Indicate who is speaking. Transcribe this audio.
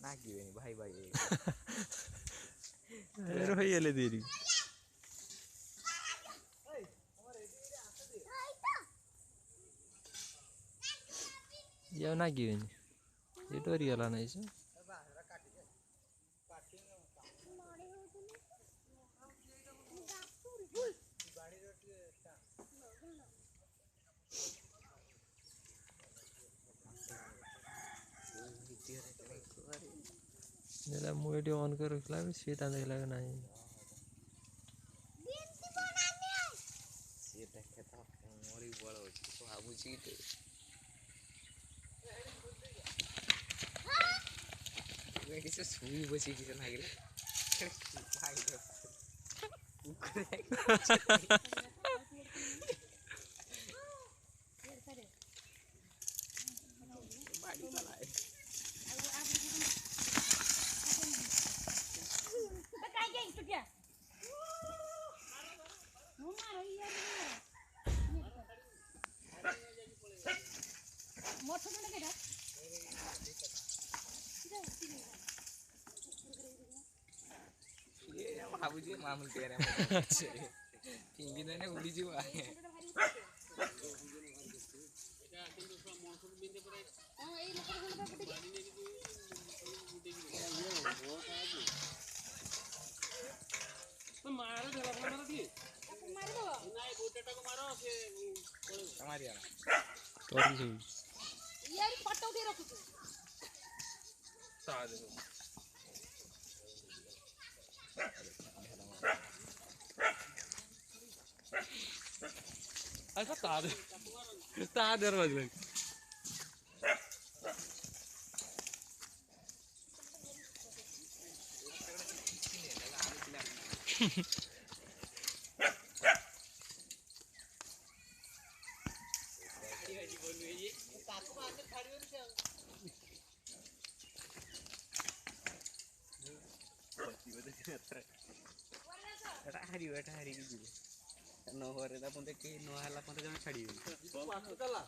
Speaker 1: ना की बनी भाई भाई
Speaker 2: रही है देरी ये ना की बनी ये डोरी वाला नहीं से नेला मुएटी ऑन कर रखला भी सीता देखला नहीं
Speaker 1: ये देखे तो मोरी बड़ हो तो आबू छी तो वे किसे सुई बची किसे लागिले भाई दो बाड़ी चलाए ये बाबू जी मामूल तेरे में पिंगी ने उड़ी जी आए
Speaker 3: तो मारो देला मारो दिए मार दो नहीं गोटेटा को मारो से
Speaker 1: हमारी आना
Speaker 2: तोरी से
Speaker 3: यार फोटो दे रखो तू
Speaker 1: साथ
Speaker 2: ऐसा तार दरवाजे लग
Speaker 1: हरी की जीवे न हो रे दा पंते के न हला पंते जण छाडी
Speaker 3: चला